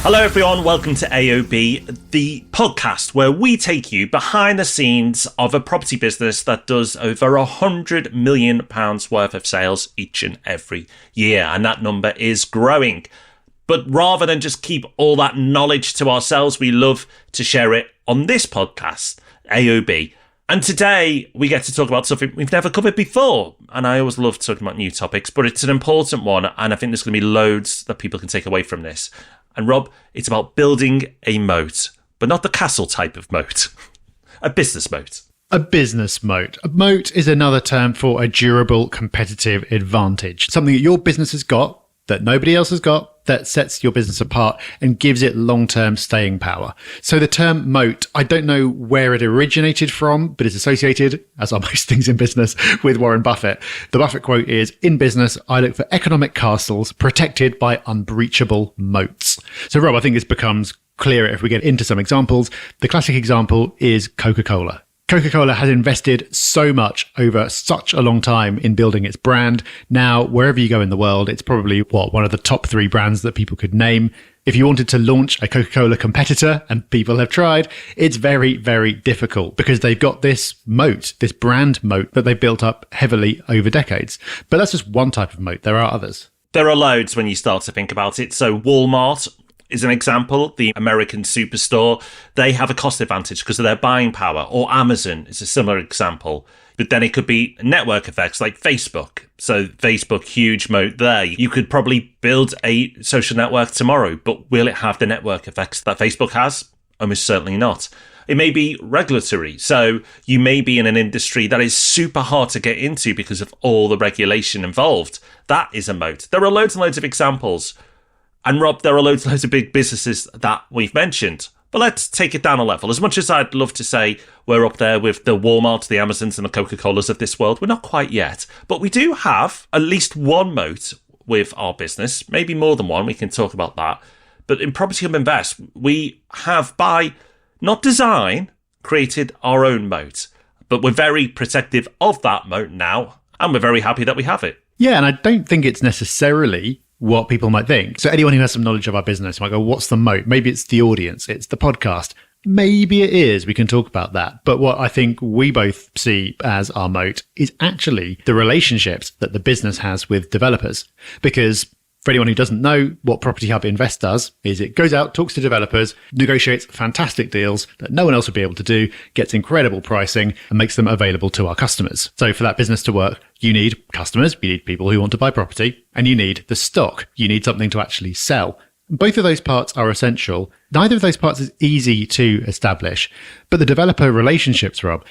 Hello everyone, welcome to AOB, the podcast where we take you behind the scenes of a property business that does over £100 million worth of sales each and every year, and that number is growing. But rather than just keep all that knowledge to ourselves, we love to share it on this podcast, AOB. And today we get to talk about something we've never covered before. And I always love talking about new topics, but it's an important one. And I think there's going to be loads that people can take away from this. And Rob, it's about building a moat, but not the castle type of moat, a business moat. A business moat. A moat is another term for a durable competitive advantage. Something that your business has got that nobody else has got, that sets your business apart and gives it long-term staying power. So the term moat, I don't know where it originated from, but it's associated, as are most things in business, with Warren Buffett. The Buffett quote is, "In business, I look for economic castles protected by unbreachable moats." So Rob, I think this becomes clearer if we get into some examples. The classic example is Coca-Cola. Coca-Cola has invested so much over such a long time in building its brand. Now, wherever you go in the world, it's probably, one of the top 3 brands that people could name. If you wanted to launch a Coca-Cola competitor, and people have tried, it's very, very difficult because they've got this moat, this brand moat that they've built up heavily over decades. But that's just one type of moat. There are others. There are loads when you start to think about it. So Walmart is an example, the American superstore. They have a cost advantage because of their buying power. Or Amazon is a similar example. But then it could be network effects like Facebook. So Facebook, huge moat there. You could probably build a social network tomorrow, but will it have the network effects that Facebook has? Almost certainly not. It may be regulatory. So you may be in an industry that is super hard to get into because of all the regulation involved. That is a moat. There are loads and loads of examples. And Rob, there are loads and loads of big businesses that we've mentioned. But let's take it down a level. As much as I'd love to say we're up there with the Walmarts, the Amazons and the Coca-Colas of this world, we're not quite yet. But we do have at least one moat with our business, maybe more than one. We can talk about that. But in Property Hub Invest, we have, by not design, created our own moat. But we're very protective of that moat now, and we're very happy that we have it. Yeah, and I don't think it's necessarily what people might think. So anyone who has some knowledge of our business might go, what's the moat? Maybe it's the audience, it's the podcast. Maybe it is. We can talk about that. But what I think we both see as our moat is actually the relationships that the business has with developers. Because for anyone who doesn't know, what Property Hub Invest does is it goes out, talks to developers, negotiates fantastic deals that no one else would be able to do, gets incredible pricing, and makes them available to our customers. So for that business to work, you need customers, you need people who want to buy property, and you need the stock. You need something to actually sell. Both of those parts are essential. Neither of those parts is easy to establish. But the developer relationships, Rob,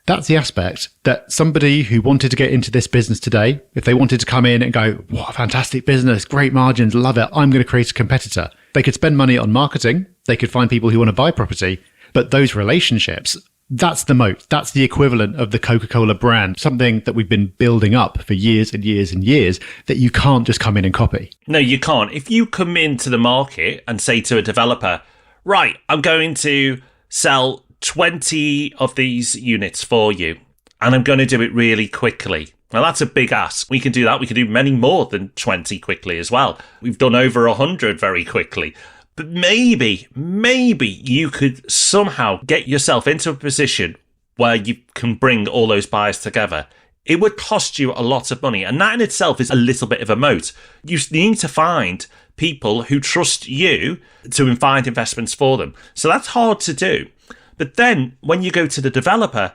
that's the aspect that somebody who wanted to get into this business today, if they wanted to come in and go, what a fantastic business, great margins, love it, I'm going to create a competitor. They could spend money on marketing. They could find people who want to buy property. But those relationships, that's the moat. That's the equivalent of the Coca-Cola brand, something that we've been building up for years and years and years that you can't just come in and copy. No, you can't. If you come into the market and say to a developer, right, I'm going to sell 20 of these units for you, and I'm going to do it really quickly. Now, that's a big ask. We can do that. We can do many more than 20 quickly as well. We've done over 100 very quickly. But maybe you could somehow get yourself into a position where you can bring all those buyers together. It would cost you a lot of money, and that in itself is a little bit of a moat. You need to find people who trust you to find investments for them. So that's hard to do. But then when you go to the developer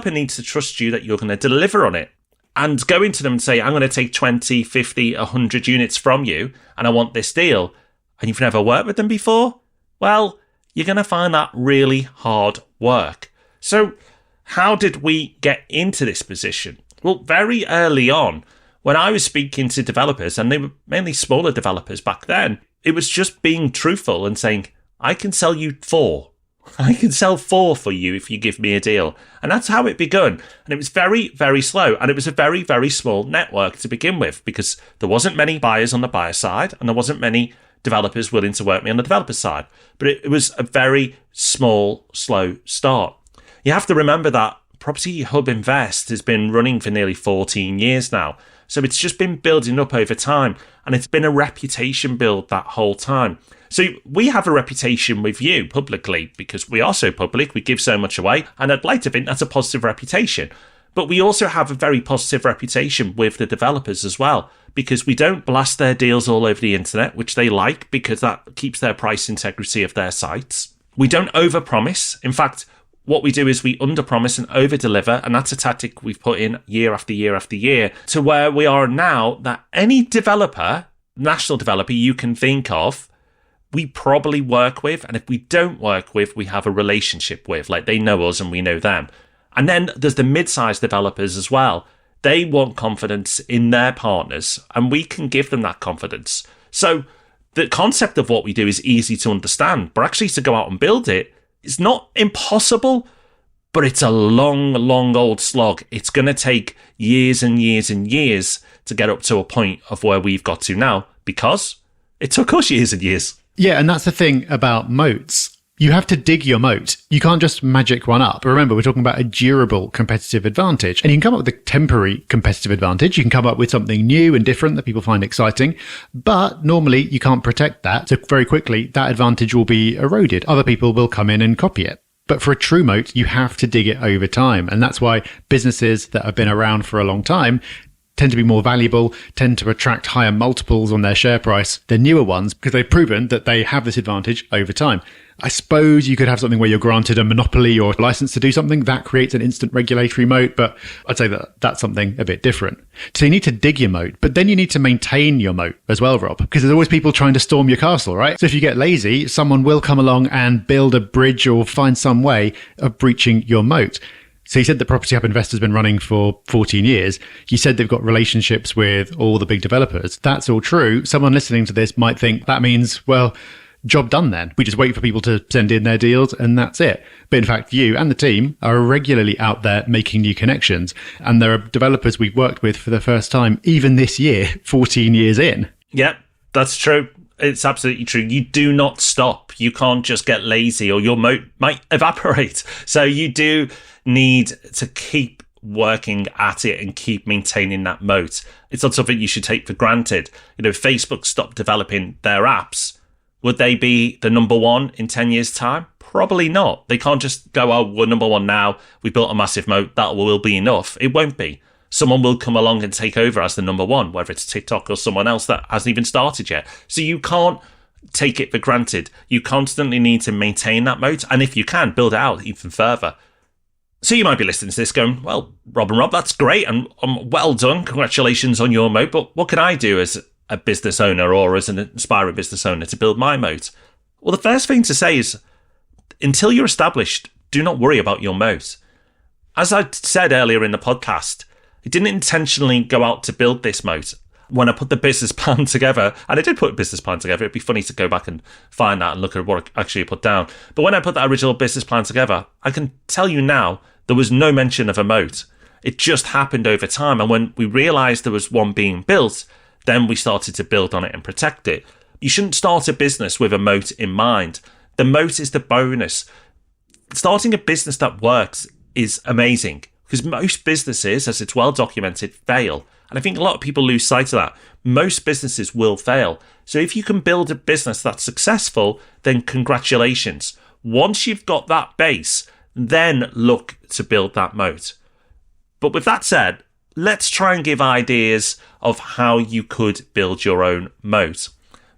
needs to trust you that you're going to deliver on it. And go into them and say, I'm going to take 20, 50, 100 units from you, and I want this deal. And you've never worked with them before? Well, you're going to find that really hard work. So how did we get into this position? Well, very early on, when I was speaking to developers, and they were mainly smaller developers back then, it was just being truthful and saying, I can sell you 4. I can sell 4 for you if you give me a deal. And that's how it begun. And it was very, very slow. And it was a very, very small network to begin with, because there wasn't many buyers on the buyer side, and there wasn't many developers willing to work with me on the developer side. But it was a very small, slow start. You have to remember that Property Hub Invest has been running for nearly 14 years now. So it's just been building up over time, and it's been a reputation build that whole time. So we have a reputation with you publicly because we are so public, we give so much away, and I'd like to think that's a positive reputation. But we also have a very positive reputation with the developers as well, because we don't blast their deals all over the internet, which they like because that keeps their price integrity of their sites. We don't overpromise. In fact, what we do is we underpromise and overdeliver, and that's a tactic we've put in year after year after year to where we are now that any developer, national developer you can think of, we probably work with, and if we don't work with, we have a relationship with, like they know us and we know them. And then there's the mid-sized developers as well. They want confidence in their partners, and we can give them that confidence. So the concept of what we do is easy to understand, but actually to go out and build it, it's not impossible, but it's a long, long old slog. It's going to take years and years and years to get up to a point of where we've got to now, because it took us years and years. Yeah, and that's the thing about moats. You have to dig your moat. You can't just magic one up. Remember, we're talking about a durable competitive advantage. And you can come up with a temporary competitive advantage. You can come up with something new and different that people find exciting. But normally you can't protect that. So very quickly, that advantage will be eroded. Other people will come in and copy it. But for a true moat, you have to dig it over time. And that's why businesses that have been around for a long time tend to be more valuable, tend to attract higher multiples on their share price than newer ones because they've proven that they have this advantage over time. I suppose you could have something where you're granted a monopoly or license to do something that creates an instant regulatory moat, but I'd say that that's something a bit different. So you need to dig your moat, but then you need to maintain your moat as well, Rob, because there's always people trying to storm your castle, right? So if you get lazy, someone will come along and build a bridge or find some way of breaching your moat. So you said the Property Hub Investor's been running for 14 years. You said they've got relationships with all the big developers. That's all true. Someone listening to this might think that means, well, job done then. We just wait for people to send in their deals and that's it. But in fact, you and the team are regularly out there making new connections. And there are developers we've worked with for the first time, even this year, 14 years in. Yep, that's true. It's absolutely true. You do not stop. You can't just get lazy or your moat might evaporate. So you do need to keep working at it and keep maintaining that moat. It's not something you should take for granted. You know, if Facebook stopped developing their apps, would they be the number one in 10 years' time? Probably not. They can't just go, oh, we're number one now. We built a massive moat. That will be enough. It won't be. Someone will come along and take over as the number one, whether it's TikTok or someone else that hasn't even started yet. So you can't take it for granted. You constantly need to maintain that moat. And if you can, build it out even further. So you might be listening to this going, well, Rob and Rob, that's great. And well done. Congratulations on your moat. But what can I do as a business owner or as an aspiring business owner to build my moat? Well, the first thing to say is until you're established, do not worry about your moat. As I said earlier in the podcast, I didn't intentionally go out to build this moat. When I put the business plan together, and I did put a business plan together, it'd be funny to go back and find that and look at what I actually put down. But when I put that original business plan together, I can tell you now, there was no mention of a moat. It just happened over time. And when we realised there was one being built, then we started to build on it and protect it. You shouldn't start a business with a moat in mind. The moat is the bonus. Starting a business that works is amazing because most businesses, as it's well documented, fail. And I think a lot of people lose sight of that. Most businesses will fail. So if you can build a business that's successful, then congratulations. Once you've got that base, then look to build that moat. But with that said, let's try and give ideas of how you could build your own moat.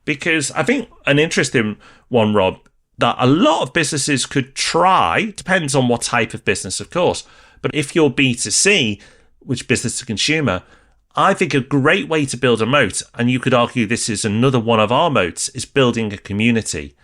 Because I think an interesting one, Rob, that a lot of businesses could try, depends on what type of business, of course. But if you're B2C, which business to consumer, I think a great way to build a moat, and you could argue this is another one of our moats, is building a community.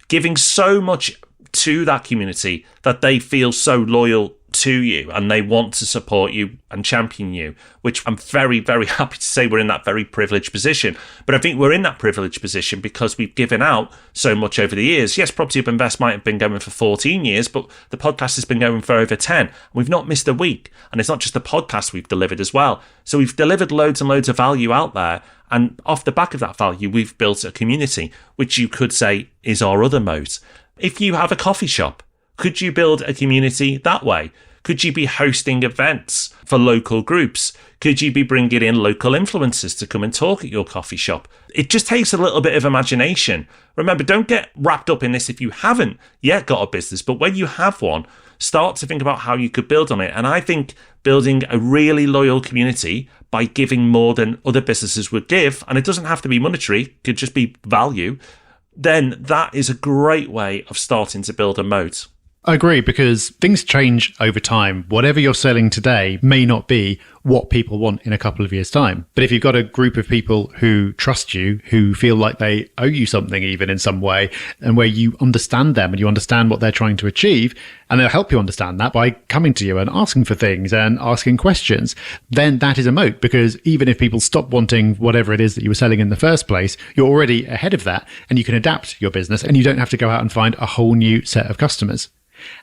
Giving so much to that community that they feel so loyal to you and they want to support you and champion you, which I'm very, very happy to say we're in that very privileged position. But I think we're in that privileged position because we've given out so much over the years. Yes, Property Hub Invest might have been going for 14 years, but the podcast has been going for over 10. We've not missed a week. And it's not just the podcast we've delivered as well. So we've delivered loads and loads of value out there. And off the back of that value, we've built a community, which you could say is our other moat. If you have a coffee shop, could you build a community that way? Could you be hosting events for local groups? Could you be bringing in local influencers to come and talk at your coffee shop? It just takes a little bit of imagination. Remember, don't get wrapped up in this if you haven't yet got a business, but when you have one, start to think about how you could build on it. And I think building a really loyal community by giving more than other businesses would give, and it doesn't have to be monetary, it could just be value, then that is a great way of starting to build a moat. I agree, because things change over time. Whatever you're selling today may not be what people want in a couple of years' time. But if you've got a group of people who trust you, who feel like they owe you something even in some way, and where you understand them and you understand what they're trying to achieve, and they'll help you understand that by coming to you and asking for things and asking questions, then that is a moat, because even if people stop wanting whatever it is that you were selling in the first place, you're already ahead of that and you can adapt your business and you don't have to go out and find a whole new set of customers.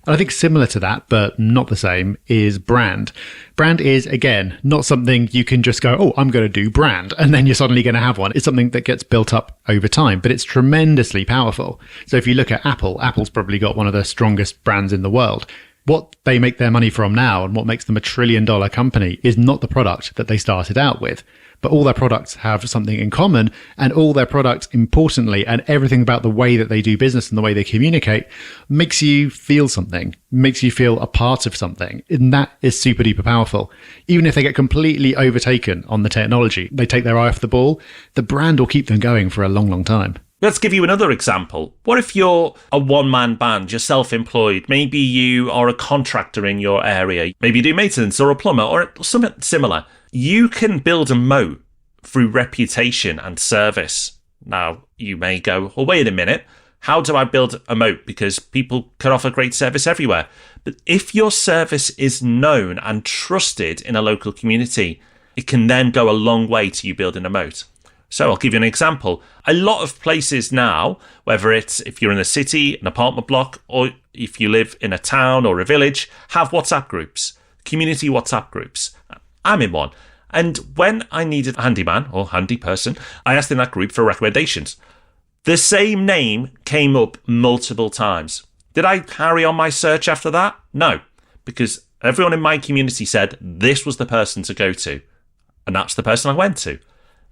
And I think similar to that, but not the same, is brand. Brand is, again, not something you can just go, oh, I'm going to do brand, and then you're suddenly going to have one. It's something that gets built up over time, but it's tremendously powerful. So if you look at Apple, Apple's probably got one of the strongest brands in the world. What they make their money from now and what makes them $1 trillion company is not the product that they started out with. But all their products have something in common, and all their products, importantly, and everything about the way that they do business and the way they communicate makes you feel something, makes you feel a part of something. And that is super duper powerful. Even if they get completely overtaken on the technology, they take their eye off the ball, the brand will keep them going for a long, long time. Let's give you another example. What if you're a one-man band, you're self-employed, maybe you are a contractor in your area, maybe you do maintenance or a plumber or something similar. You can build a moat through reputation and service. Now, you may go, well, wait a minute, how do I build a moat? Because people can offer great service everywhere. But if your service is known and trusted in a local community, it can then go a long way to you building a moat. So I'll give you an example. A lot of places now, whether it's if you're in a city, an apartment block, or if you live in a town or a village, have WhatsApp groups, community WhatsApp groups. I'm in one. And when I needed a handyman or handy person, I asked in that group for recommendations. The same name came up multiple times. Did I carry on my search after that? No, because everyone in my community said this was the person to go to. And that's the person I went to.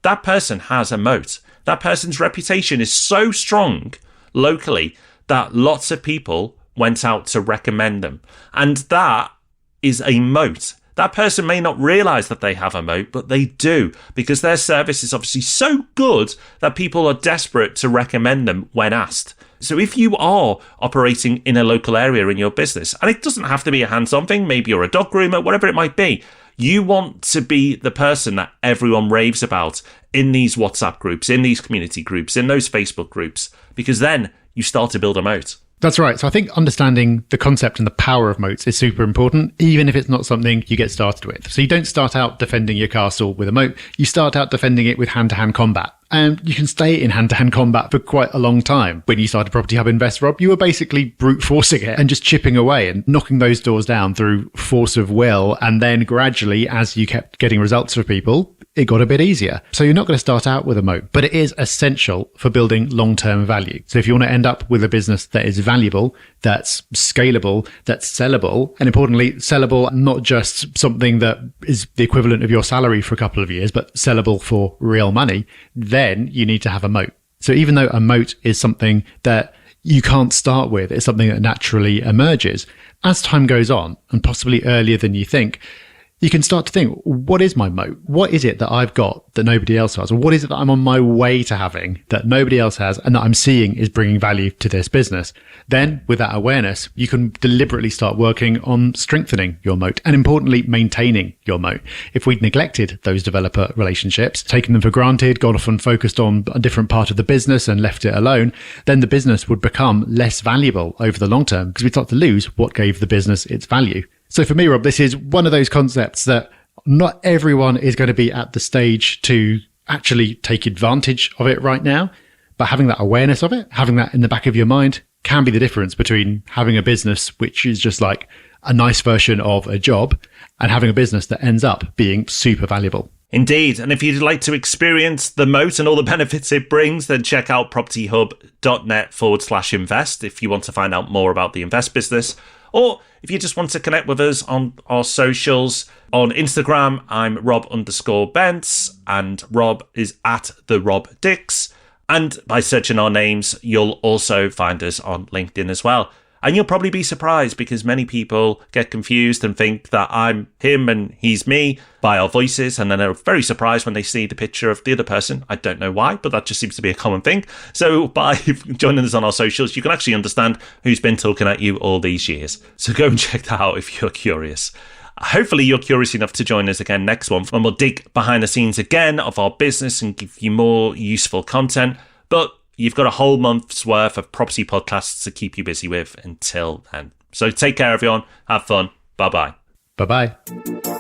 That person has a moat. That person's reputation is so strong locally that lots of people went out to recommend them. And that is a moat. That person may not realise that they have a moat, but they do, because their service is obviously so good that people are desperate to recommend them when asked. So if you are operating in a local area in your business, and it doesn't have to be a hands-on thing, maybe you're a dog groomer, whatever it might be, you want to be the person that everyone raves about in these WhatsApp groups, in these community groups, in those Facebook groups, because then you start to build a moat. That's right. So I think understanding the concept and the power of moats is super important, even if it's not something you get started with. So you don't start out defending your castle with a moat. You start out defending it with hand-to-hand combat. And you can stay in hand-to-hand combat for quite a long time. When you started Property Hub Invest, Rob, you were basically brute forcing it and just chipping away and knocking those doors down through force of will. And then gradually, as you kept getting results for people, it got a bit easier. So you're not going to start out with a moat, but it is essential for building long-term value. So if you want to end up with a business that is valuable, that's scalable, that's sellable, and importantly, sellable, not just something that is the equivalent of your salary for a couple of years, but sellable for real money, then you need to have a moat. So even though a moat is something that you can't start with, it's something that naturally emerges, as time goes on, and possibly earlier than you think, you can start to think, what is my moat? What is it that I've got that nobody else has? Or what is it that I'm on my way to having that nobody else has and that I'm seeing is bringing value to this business? Then with that awareness, you can deliberately start working on strengthening your moat and importantly, maintaining your moat. If we'd neglected those developer relationships, taken them for granted, gone off and focused on a different part of the business and left it alone, then the business would become less valuable over the long term because we'd start to lose what gave the business its value. So for me, Rob, this is one of those concepts that not everyone is going to be at the stage to actually take advantage of it right now. But having that awareness of it, having that in the back of your mind can be the difference between having a business which is just like a nice version of a job and having a business that ends up being super valuable. Indeed. And if you'd like to experience the moat and all the benefits it brings, then check out propertyhub.net/invest if you want to find out more about the Invest business. Or if you just want to connect with us on our socials, on Instagram, I'm Rob_Bents, and Rob is at the Rob Dix. And by searching our names, you'll also find us on LinkedIn as well. And you'll probably be surprised because many people get confused and think that I'm him and he's me by our voices. And then they're very surprised when they see the picture of the other person. I don't know why, but that just seems to be a common thing. So by joining us on our socials, you can actually understand who's been talking at you all these years. So go and check that out if you're curious. Hopefully you're curious enough to join us again next month when we'll dig behind the scenes again of our business and give you more useful content. But you've got a whole month's worth of property podcasts to keep you busy with until then. So take care, everyone. Have fun. Bye-bye. Bye-bye.